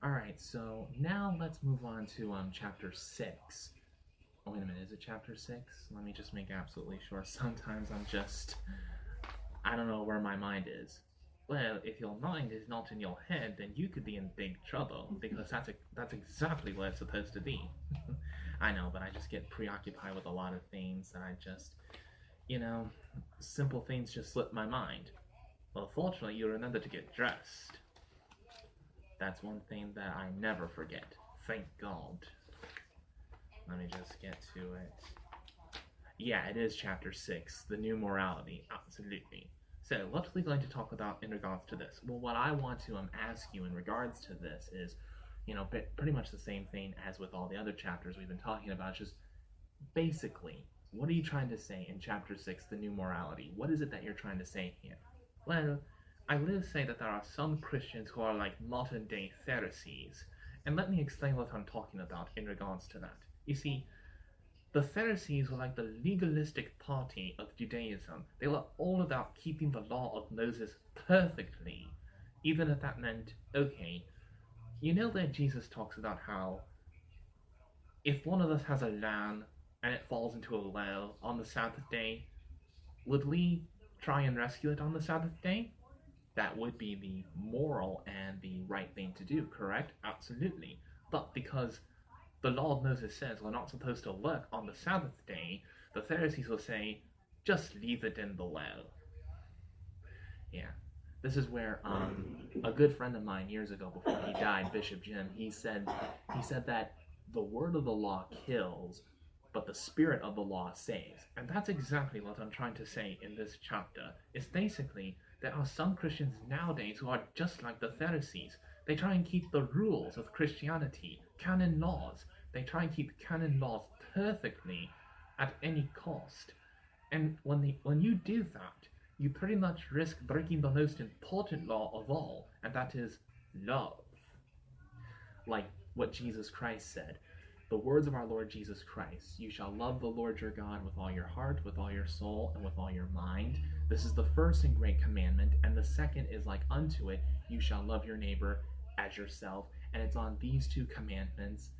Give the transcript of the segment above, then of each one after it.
Alright, so now let's move on to chapter 6. Oh, wait a minute, is it chapter 6? Let me just make absolutely sure. Sometimes I don't know where my mind is. Well, if your mind is not in your head, then you could be in big trouble, because that's exactly what it's supposed to be. I know, but I just get preoccupied with a lot of things, and you know, simple things just slip my mind. Well, fortunately, you remember to get dressed. That's one thing that I never forget. Thank God. Let me just get to it. Yeah, it is chapter 6, the new morality. Absolutely. So, what are we going to talk about in regards to this? Well, what I want to ask you in regards to this is, pretty much the same thing as with all the other chapters we've been talking about. Just basically, what are you trying to say in chapter 6, the new morality? What is it that you're trying to say here? Well, I will say that there are some Christians who are like modern day Pharisees, and let me explain what I'm talking about in regards to that. You see, the Pharisees were like the legalistic party of Judaism. They were all about keeping the law of Moses perfectly, even if that meant, okay, you know that Jesus talks about how if one of us has a lamb and it falls into a well on the Sabbath day, would we try and rescue it on the Sabbath day? That would be the moral and the right thing to do, correct? Absolutely. But because the law of Moses says we're not supposed to work on the Sabbath day, the Pharisees will say, just leave it in the well. Yeah. This is where a good friend of mine years ago before he died, Bishop Jim, he said that the word of the law kills, but the spirit of the law saves. And that's exactly what I'm trying to say in this chapter. It's basically there are some Christians nowadays who are just like the Pharisees. They try and keep the rules of Christianity, canon laws. They try and keep canon laws perfectly at any cost. And when you do that, you pretty much risk breaking the most important law of all, and that is love. Like what Jesus Christ said. The words of our Lord Jesus Christ: you shall love the Lord your God with all your heart, with all your soul, and with all your mind. This is the first and great commandment, and the second is like unto it: you shall love your neighbor as yourself. And it's on these two commandments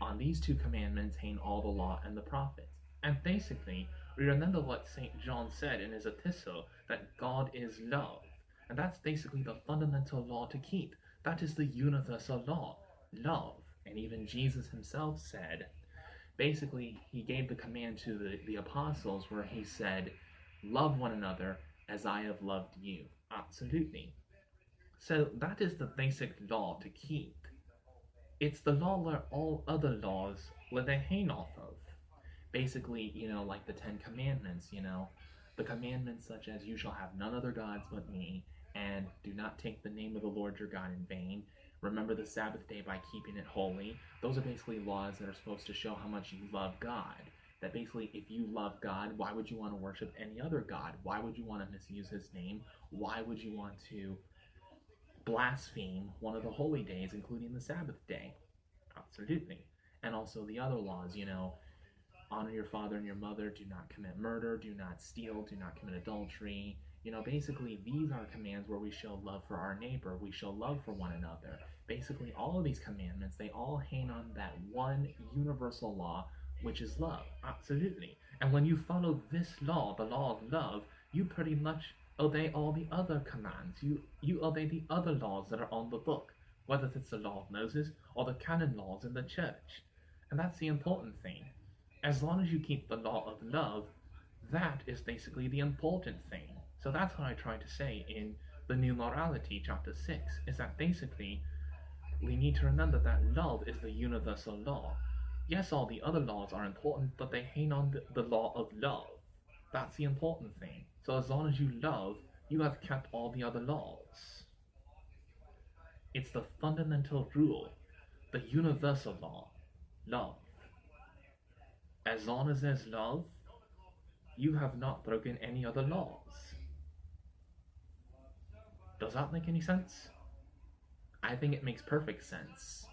hang all the law and the prophets. And basically, we remember what St. John said in his epistle, that God is love. And that's basically the fundamental law to keep. That is the universal law, love. And even Jesus himself said, basically, he gave the command to the apostles where he said, love one another as I have loved you. Absolutely. So that is the basic law to keep. It's the law where all other laws, where they hang off of. Basically, like the Ten Commandments, the commandments such as you shall have none other gods but me, and do not take the name of the Lord your God in vain. Remember the Sabbath day by keeping it holy. Those are basically laws that are supposed to show how much you love God. That basically, if you love God, why would you want to worship any other God? Why would you want to misuse his name? Why would you want to blaspheme one of the holy days, including the Sabbath day? Absolutely. And also the other laws, honor your father and your mother, do not commit murder, do not steal, do not commit adultery. Basically, these are commands where we show love for our neighbor, we show love for one another. Basically, all of these commandments, they all hang on that one universal law, which is love. Absolutely. And when you follow this law, the law of love, you pretty much obey all the other commands. You obey the other laws that are on the book, whether it's the law of Moses or the canon laws in the church. And that's the important thing. As long as you keep the law of love, that is basically the important thing. So that's what I try to say in the New Morality, chapter 6, is that basically we need to remember that love is the universal law. Yes, all the other laws are important, but they hang on the law of love. That's the important thing. So as long as you love, you have kept all the other laws. It's the fundamental rule, the universal law, love. As long as there's love, you have not broken any other laws. Does that make any sense? I think it makes perfect sense.